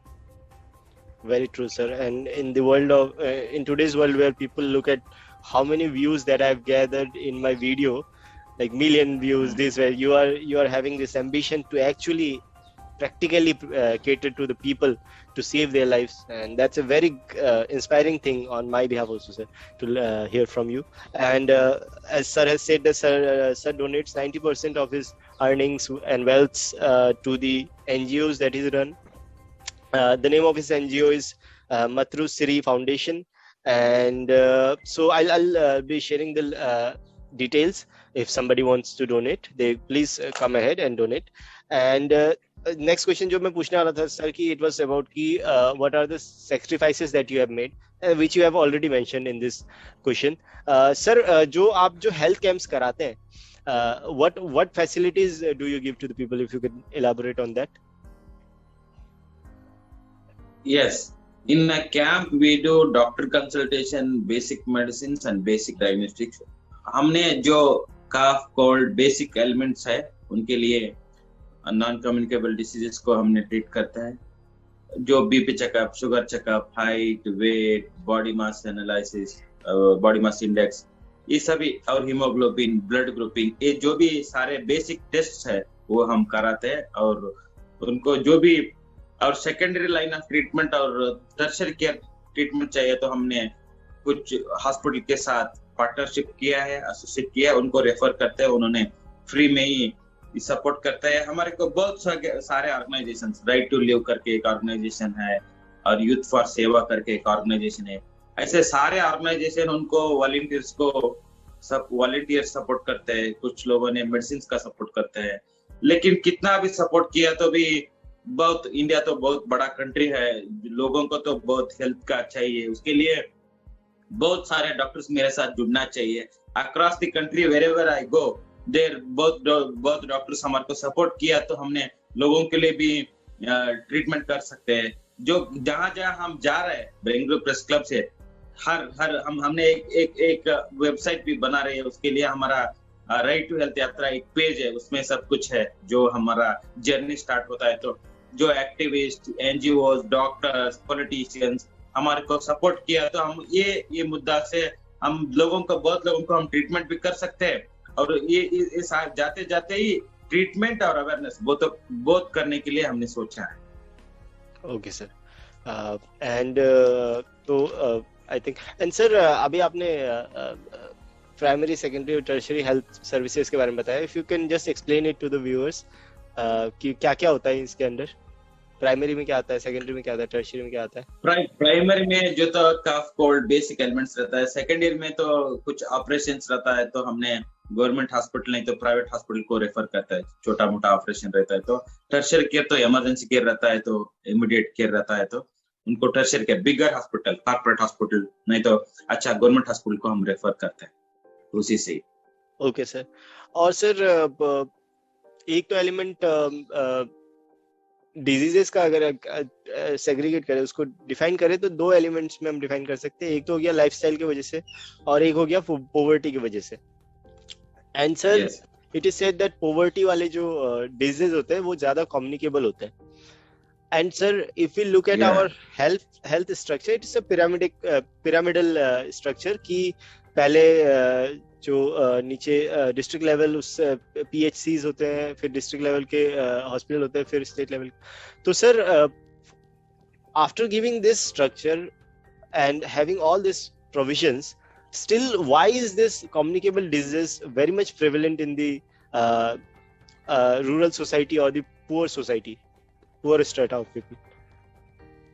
Very true, sir. And in the world of in today's world where people look at how many views that I've gathered in my video, like million views, this where you are having this ambition to actually practically cater to the people to save their lives, and that's a very inspiring thing on my behalf also, sir, to hear from you. And as sir has said, that sir donates 90% of his earnings and wealth to the NGOs that he's run. The name of his NGO is Matru Siri Foundation, And so I'll be sharing the details. If somebody wants to donate, they please come ahead and donate. And next question जो मैं पूछने वाला था sir कि it was about कि what are the sacrifices that you have made, which you have already mentioned in this question. Sir, जो आप जो health camps कराते हैं, what facilities do you give to the people? If you could elaborate on that. Yes. In a camp, we do doctor consultation, basic medicines and basic diagnostics. हमने जो cough, cold, basic elements है, उनके लिए non communicable diseases को हमने treat करते हैं. जो BP checkup, sugar checkup, height, weight, body mass analysis, body mass index, ये सभी, और हीमोग्लोबिन, ब्लड ग्रुपिंग, ये जो भी सारे बेसिक टेस्ट है वो हम कराते हैं. और उनको जो भी और सेकेंडरी लाइन ऑफ ट्रीटमेंट और टर्शियरी केयर ट्रीटमेंट चाहिए तो हमने कुछ हॉस्पिटल के साथ पार्टनरशिप किया है, एसोसिएट किया है, उनको रेफर करते हैं, उन्होंने फ्री में ही सपोर्ट करते हैं. हमारे को बहुत सारे ऑर्गेनाइजेशन, राइट टू लिव करके एक ऑर्गेनाइजेशन है और यूथ फॉर सेवा करके एक ऑर्गेनाइजेशन है. ऐसे सारे ऑर्गेनाइजेशन उनको वॉलंटियर्स को सब वॉलंटियर सपोर्ट करते हैं. कुछ लोगों ने मेडिसिन का सपोर्ट करते हैं. लेकिन कितना भी सपोर्ट किया तो भी बहुत, इंडिया तो बहुत बड़ा कंट्री है, लोगों को तो बहुत हेल्थ का चाहिए. उसके लिए बहुत सारे डॉक्टर्स मेरे साथ जुड़ना चाहिए. Across the country wherever I go there बहुत डॉक्टर्स हमारे को सपोर्ट किया तो हमने लोगों के लिए भी ट्रीटमेंट कर सकते हैं. जो जहां जहां हम जा रहे हैं बेंगलुरु प्रेस क्लब से, हर हमने एक वेबसाइट भी बना रहे हैं. उसके लिए हमारा राइट टू हेल्थ यात्रा एक पेज है, उसमें सब कुछ है. जो हमारा जर्नी स्टार्ट होता है तो जो एक्टिविस्ट, एनजीओ, डॉक्टर्स, पॉलिटिशियंस हमारे को सपोर्ट किया तो हम ये मुद्दा से हम बहुत लोगों को हम ट्रीटमेंट भी कर सकते हैं. और ये जाते जाते ही ट्रीटमेंट और अवेयरनेस बहुत करने के लिए हमने सोचा है. Okay sir. एंड तो आई थिंक एंड सर अभी आपने प्राइमरी, सेकेंडरी और टर्शियरी हेल्थ सर्विसेज के बारे में बताया. If you can just explain it to the viewers कि क्या क्या होता है इसके अंदर. प्राइमरी में क्या आता है, सेकेंडरी में क्या आता है, टर्शियरी में क्या आता है? प्राइमरी में जो तो कफ, कोल्ड, बेसिक एलिमेंट्स रहता है. सेकेंडरी में तो कुछ ऑपरेशंस रहता है तो हमने गवर्नमेंट हॉस्पिटल नहीं तो प्राइवेट हॉस्पिटल को रेफर करता है. छोटा मोटा ऑपरेशन रहता है तो टर्शियरी केयर तो इमरजेंसी केयर रहता है, तो इमीडिएट केयर रहता है तो उनको टर्शियरी केयर, बिगर हॉस्पिटल, कॉर्पोरेट हॉस्पिटल नहीं तो अच्छा गवर्नमेंट हॉस्पिटल को हम रेफर करते हैं उसी से. Okay sir. और सर एक तो एलिमेंट डिजीजेस का अगर सेग्रीगेट करें, उसको डिफाइन करें तो दो एलिमेंट्स में हम डिफाइन कर सकते हैं. एक तो हो गया लाइफस्टाइल की वजह से और एक हो गया पॉवर्टी की वजह से. And sir it is said that poverty वाले जो डिजीज होते हैं वो ज्यादा कम्युनिकेबल होते हैं. And sir if you look at our health structure, it's a pyramidal structure कि पहले जो नीचे डिस्ट्रिक्ट लेवल उस PHCs होते हैं, फिर डिस्ट्रिक्ट लेवल के हॉस्पिटल होते हैं, फिर स्टेट लेवल. तो sir after giving this structure and having all this provisions, still why is this communicable disease very much prevalent in the rural society or the poor society, poor strata of people?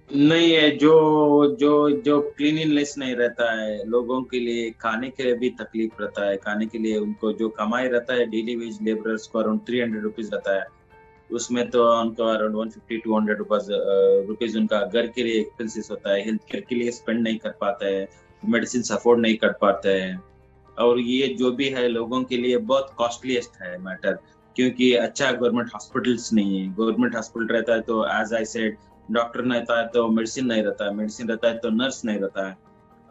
नहीं है. जो cleanliness नहीं रहता है, लोगों के लिए खाने के लिए भी तकलीफ रहता है. खाने के लिए उनको जो कमाई रहता है डेली वेज लेबरर्स को अराउंड 300 रुपीज रहता है. उसमें तो उनको अराउंड 150-200 रुपीज उनका घर के लिए एक्सपेंसेस होता है. हेल्थ केयर के लिए स्पेंड नहीं कर पाता है, मेडिसिन अफोर्ड नहीं कर पाते हैं. और ये जो भी है लोगों के लिए बहुत कॉस्टलीस्ट है मैटर, क्योंकि अच्छा गवर्नमेंट हॉस्पिटल्स नहीं है. गवर्नमेंट हॉस्पिटल रहता है तो एज आई सेड डॉक्टर नहीं रहता है तो मेडिसिन नहीं रहता है, मेडिसिन रहता है तो नर्स नहीं रहता है.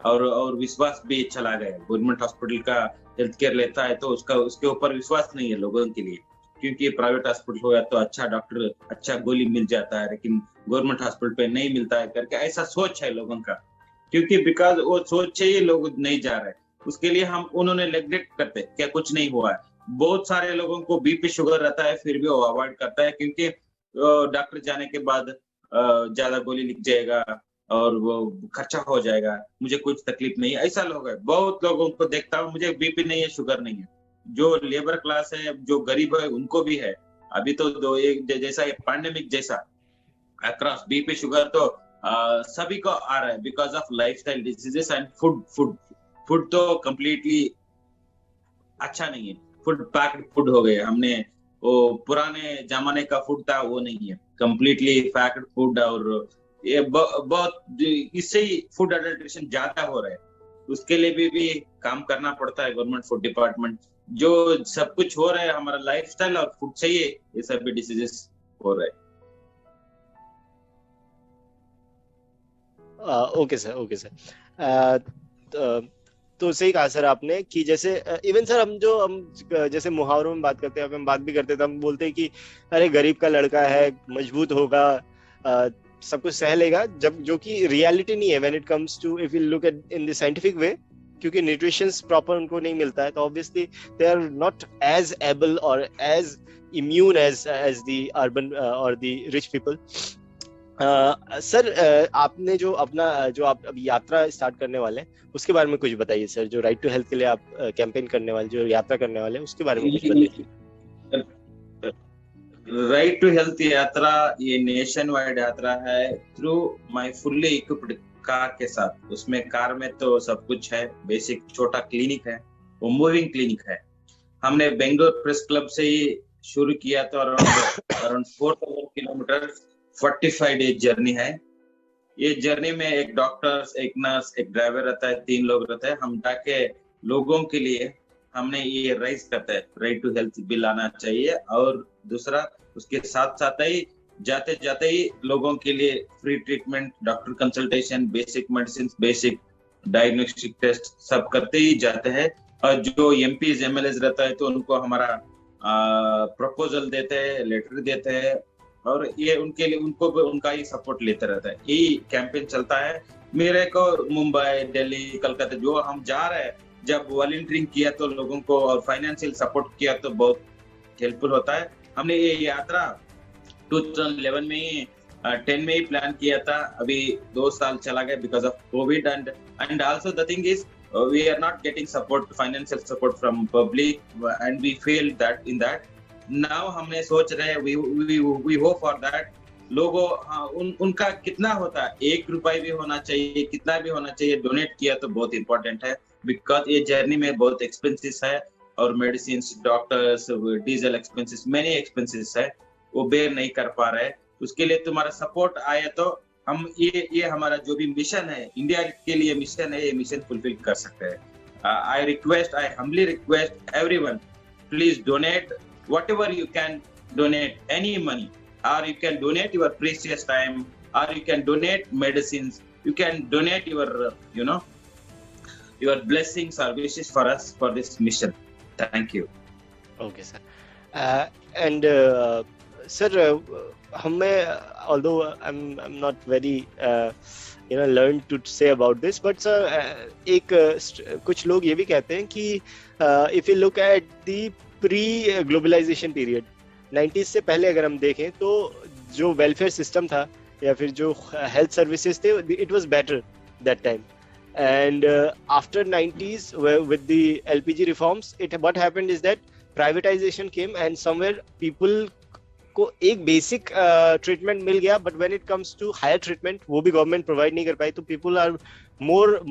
और विश्वास भी चला गया. गवर्नमेंट हॉस्पिटल का हेल्थ केयर लेता है तो उसके ऊपर विश्वास नहीं है लोगों के लिए, क्योंकि प्राइवेट हॉस्पिटल हो या तो अच्छा डॉक्टर, अच्छा गोली मिल जाता है, लेकिन गवर्नमेंट हॉस्पिटल पे नहीं मिलता है करके ऐसा सोच है लोगों का. क्योंकि बिकॉज वो सोच से ही लोग नहीं जा रहे. उसके लिए उन्होंने नेग्लेक्ट करते क्या कुछ नहीं हुआ है. बहुत सारे लोगों को बीपी शुगर रहता है फिर भी वो अवॉइड करता है, क्योंकि डॉक्टर जाने के बाद ज्यादा गोली लिख जाएगा और वो खर्चा हो जाएगा, मुझे कुछ तकलीफ नहीं है. ऐसा लोग है. बहुत लोगों को देखता हूँ, मुझे बीपी नहीं है, शुगर नहीं है. जो लेबर क्लास है, जो गरीब है, उनको भी है. अभी तो जैसा पैंडेमिक जैसा अक्रॉस बीपी शुगर तो सभी को आ रहा है because of lifestyle diseases and food तो कंप्लीटली अच्छा नहीं है। फूड पैक्ड फूड हो गए, हमने वो पुराने जमाने का फूड था वो नहीं है, कंप्लीटली पैक्ड फूड। और ये बहुत इससे ही फूड अडल्ट्रेशन ज्यादा हो रहा है। उसके लिए भी काम करना पड़ता है गवर्नमेंट फूड डिपार्टमेंट। जो सब कुछ हो रहा है हमारा लाइफस्टाइल और फूड से ही ये सब भी डिसीजेस हो रहे हैं। Okay sir, okay sir. तो सही कहा सर आपने कि जैसे इवन सर हम जैसे मुहावरों में बात करते हैं, हम बात भी करते हैं तो हम बोलते हैं कि अरे गरीब का लड़का है, मजबूत होगा, सब कुछ सह लेगा, जब जो कि रियलिटी नहीं है when it comes to if you look at in the scientific way. क्योंकि न्यूट्रिशंस प्रॉपर उनको नहीं मिलता है तो obviously they are not as able और as immune as the urban और द रिच पीपल। सर आपने जो आप अभी यात्रा स्टार्ट करने वाले हैं उसके बारे में कुछ बताइए सर। जो राइट टू हेल्थ के लिए आप कैंपेन करने वाले, जो यात्रा करने वाले हैं, उसके बारे में कुछ बताइए। राइट टू हेल्थ यात्रा ये नेशन वाइड यात्रा है through my fully equipped car के साथ। उसमें कार में तो सब कुछ है, बेसिक छोटा क्लिनिक है, वो मूविंग क्लिनिक है। हमने बेंगलोर प्रेस क्लब से ही शुरू किया तो अराउंड 4000 किलोमीटर 45 डेज जर्नी है। ये जर्नी में एक डॉक्टर, एक नर्स, एक ड्राइवर रहता है, 3 लोग रहते हैं। हम जाके लोगों के लिए हमने ये राइज करता है राइट टू हेल्थ बिल आना चाहिए। और दूसरा उसके साथ साथ ही जाते जाते ही लोगों के लिए free treatment, doctor consultation, basic medicine, basic diagnostic test सब करते ही जाते हैं। और जो एमपीज एमएलएज रहता है तो उनको हमारा प्रपोजल देते हैं, लेटर देते हैं और ये उनके लिए उनको उनका ही सपोर्ट लेते रहता है। यही कैंपेन चलता है। मेरे को मुंबई, दिल्ली, कलकत्ता जो हम जा रहे हैं, जब वॉलंटियरिंग किया तो लोगों को और फाइनेंशियल सपोर्ट किया तो बहुत हेल्पफुल होता है। हमने ये यात्रा 2011 में ही 10 में ही प्लान किया था। अभी 2 साल चला गया because of Covid and also the thing is we are not getting support, financial support from public and we feel that in that now हमने सोच रहे हैं वी होप फॉर दैट लोगों उनका कितना होता है, 1 रुपए भी होना चाहिए, कितना भी होना चाहिए, डोनेट किया तो बहुत इंपॉर्टेंट है। बिकॉज ये जर्नी में बहुत एक्सपेंसेस है और medicine, doctors, diesel expenses, many expenses है, वो बेयर नहीं कर पा रहे। उसके लिए तुम्हारा सपोर्ट आए तो हम ये हमारा जो भी मिशन है, इंडिया के लिए मिशन है, ये मिशन फुलफिल कर सकते हैं। I humbly request everyone, please donate whatever you can, donate any money, or you can donate your precious time, or you can donate medicines, you can donate your your blessings or wishes for us for this mission. Thank you. Okay sir. And sir, हमें although I'm not very learned to say about this, but sir एक कुछ लोग ये भी कहते हैं कि if you look at the pre globalisation period 90s से पहले अगर हम देखें तो जो वेलफेयर सिस्टम था या फिर जो हेल्थ सर्विसेज थे, it was better that time. And after 90s with the LPG reforms, it what happened is that privatisation came and somewhere people को एक बेसिक ट्रीटमेंट मिल गया, but when it comes to higher treatment वो भी government provide नहीं कर पाई, तो people are more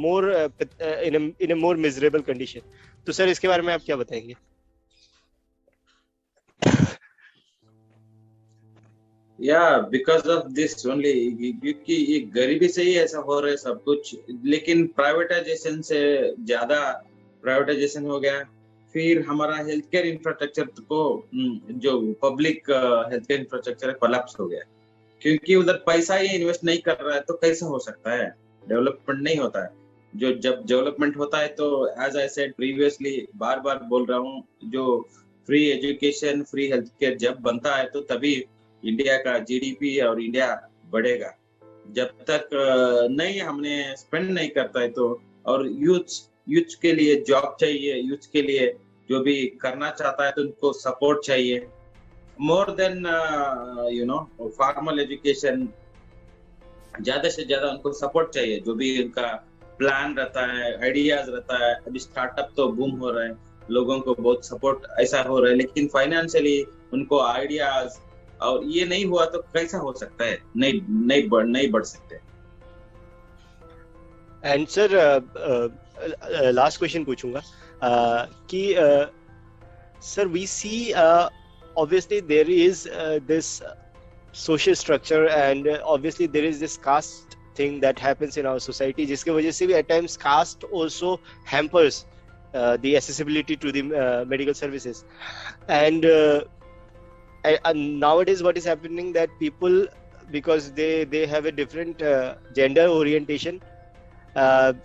in a more miserable condition. तो सर इसके बारे में आप क्या बताएंगे? बिकॉज ऑफ दिस ओनली, क्योंकि ये गरीबी से ही ऐसा हो रहा है सब कुछ। लेकिन प्राइवेटाइजेशन से ज्यादा प्राइवेटाइजेशन हो गया, फिर हमारा हेल्थ केयर इंफ्रास्ट्रक्चर को, जो public health care infrastructure collapse हो गया, क्योंकि उधर पैसा ही इन्वेस्ट नहीं कर रहा है तो कैसा हो सकता है, डेवलपमेंट नहीं होता है। जब डेवलपमेंट होता है तो एज आई सेड प्रीवियसली, बार बार बोल रहा हूँ, जो free education, free health care जब बनता है तो तभी इंडिया का जीडीपी और इंडिया बढ़ेगा। जब तक नहीं हमने स्पेंड नहीं करता है तो, और यूथ के लिए जॉब चाहिए, यूथ के लिए जो भी करना चाहता है तो उनको सपोर्ट चाहिए, मोर देन फॉर्मल एजुकेशन। ज्यादा से ज्यादा उनको सपोर्ट चाहिए, जो भी उनका प्लान रहता है, आइडियाज रहता है। अभी स्टार्टअप तो बूम हो रहा है, लोगों को बहुत सपोर्ट ऐसा हो रहा है, लेकिन फाइनेंशियली उनको आइडियाज, और ये नहीं हुआ तो कैसा हो सकता है, नहीं बढ़ सकते। एंड सर लास्ट क्वेश्चन पूछूंगा कि sir, we see obviously there is this social structure and obviously there is this caste thing that happens in our society जिसके वजह से भी at times caste also hampers the accessibility to the medical services and nowadays what is happening that people because they have a different gender orientation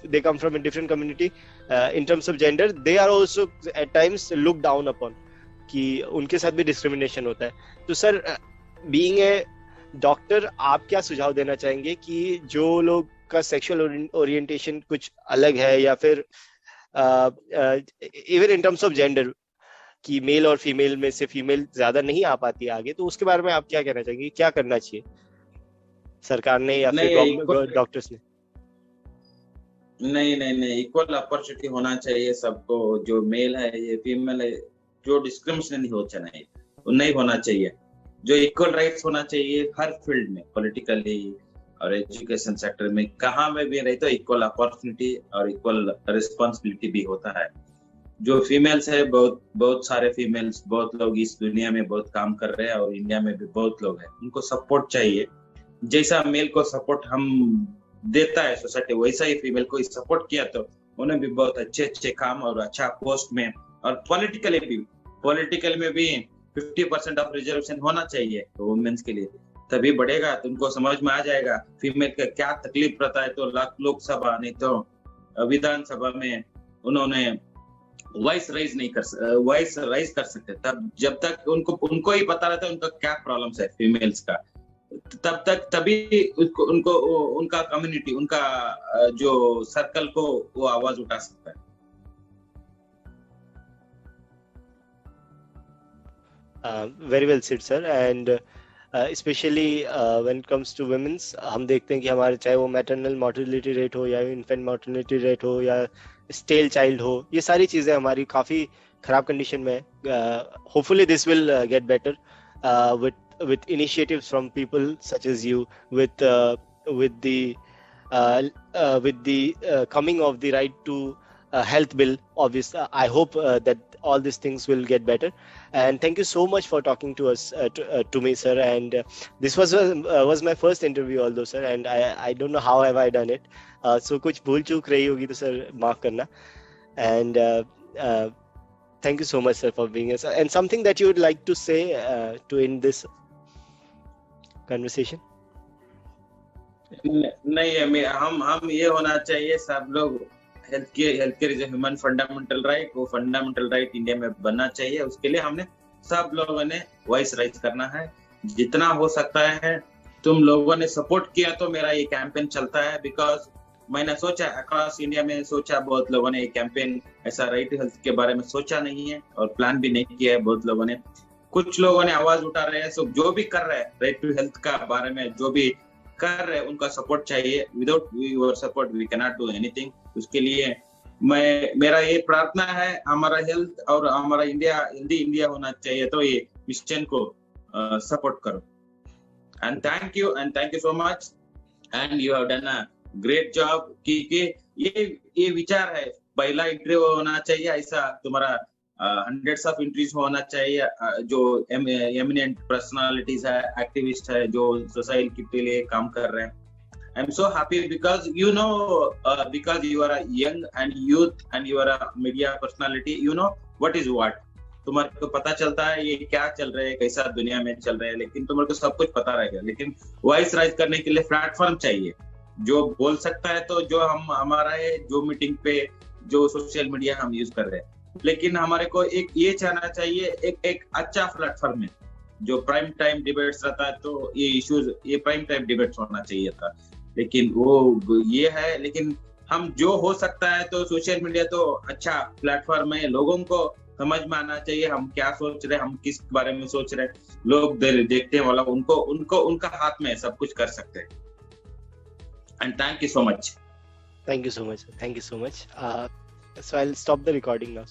they come from a different community in terms of gender they are also at times looked down upon कि उनके साथ भी discrimination होता है. तो sir being a doctor आप क्या सुझाव देना चाहेंगे कि जो लोग का सेक्सुअल ओरिएंटेशन कुछ अलग है या फिर even in terms of gender कि मेल और फीमेल में से फीमेल ज्यादा नहीं आ पाती आगे, तो उसके बारे में आप क्या कहना चाहेंगे, क्या करना चाहिए सरकार ने या फिर डॉक्टर्स ने? नहीं, इक्वल अपॉर्चुनिटी होना चाहिए सबको. जो मेल है ये फीमेल है, जो डिस्क्रिमिनेशन नहीं होना चाहिए. जो इक्वल राइट्स होना चाहिए हर फील्ड में, पॉलिटिकली और एजुकेशन सेक्टर में, कहाँ में भी रहे तो इक्वल अपॉर्चुनिटी और इक्वल रिस्पॉन्सिबिलिटी भी होता है. जो फीमेल्स है, बहुत सारे फीमेल्स, बहुत लोग इस दुनिया में बहुत काम कर रहे हैं और इंडिया में भी बहुत लोग हैं, उनको सपोर्ट चाहिए. जैसा मेल को सपोर्ट हम देता है सोसाइटी, वैसा ही फीमेल को सपोर्ट किया तो उन्हें भी बहुत अच्छे काम और अच्छा पोस्ट में, और पॉलिटिकल में भी 50% ऑफ रिजर्वेशन होना चाहिए वुमेन्स के लिए. तभी बढ़ेगा, तो उनको समझ में आ जाएगा फीमेल का क्या तकलीफ रहता है. तो लोकसभा नहीं तो विधानसभा में उन्होंने वॉइस राइज कर सकते. तब जब तक उनको ही पता रहता है उनका क्या प्रॉब्लम्स है फीमेल्स का, तभी उनको उनका कम्युनिटी, उनका जो सर्कल को वो आवाज उठा सकता है. Very well said, sir. And especially when it comes to women's, हम देखते हैं कि हमारे चाहे वो मैटरनल मोर्टेलिटी रेट हो या इन्फेंट मोर्टेलिटी रेट हो या स्टेल चाइल्ड हो, ये सारी चीजें हमारी काफी खराब कंडीशन में है. Hopefully this will get better with initiatives from people such as you, with the coming of the right to health bill. Obviously, I hope that all these things will get better. And thank you so much for talking to us, to me, sir. And this was my first interview, although, sir. And I don't know how have I done it. So कुछ भूल चूक रही होगी तो sir माफ करना. And thank you so much, sir, for being here. And something that you would like to say to end this conversation? नहीं, हम ये होना चाहिए सब लोग, health care is human fundamental right. वो फंडामेंटल राइट इंडिया में बनना चाहिए. उसके लिए हमने सब लोगों ने वॉइस राइज करना है जितना हो सकता है. तुम लोगों ने सपोर्ट किया तो मेरा ये कैंपेन चलता है. बिकॉज मैंने सोचा अक्रॉस इंडिया में, सोचा बहुत लोगों ने ये कैंपेन ऐसा राइट टू हेल्थ के बारे में सोचा नहीं है और प्लान भी नहीं किया है. बहुत लोगों ने, कुछ लोगों ने आवाज उठा रहे हैं. सो जो भी कर रहे हैं राइट टू हेल्थ का बारे में, जो भी कर रहे हैं उनका सपोर्ट चाहिए. Without your support we can not do anything. उसके लिए मेरा ये प्रार्थना है, हमारा हेल्थ और हमारा इंडिया हेल्दी इंडिया होना चाहिए. तो ये मिशन को सपोर्ट करो. And thank you so much. And you have done a great job. कि ये विचार है, पहला इंटरव्यू होना चाहिए ऐसा, तुम्हारा हंड्रेड्स ऑफ इंटरव्यूज होना चाहिए. जो एमिनेंट पर्सनालिटीज है, एक्टिविस्ट है, जो सोसाइटी के लिए काम कर रहे हैं. I'm so happy because because you are a young and youth and you are a media personality, you know what is what. तुम्हारे को पता चलता है ये क्या चल रहा है, कैसा दुनिया में चल रहा है, लेकिन तुम्हारे को सब कुछ पता रहेगा. लेकिन वॉइस राइज करने के लिए प्लेटफॉर्म चाहिए जो बोल सकता है. तो जो हमारा है, जो मीटिंग पे जो सोशल मीडिया हम यूज कर रहे हैं, लेकिन हमारे को एक ये चाहना चाहिए, एक अच्छा प्लेटफॉर्म है जो प्राइम टाइम डिबेट्स रहता है. तो ये इश्यूज, ये प्राइम टाइम डिबेट्स होना चाहिए था, लेकिन वो ये है. लेकिन हम जो हो सकता है, तो सोशल मीडिया तो अच्छा प्लेटफॉर्म है. लोगों को समझ में आना चाहिए हम क्या सोच रहे हैं, हम किस बारे में सोच रहे हैं. लोग देखते हैं वाला, उनका हाथ में सब कुछ कर सकते हैं. And thank you so much. Thank you so much. Thank you so much. So I'll stop the recording now.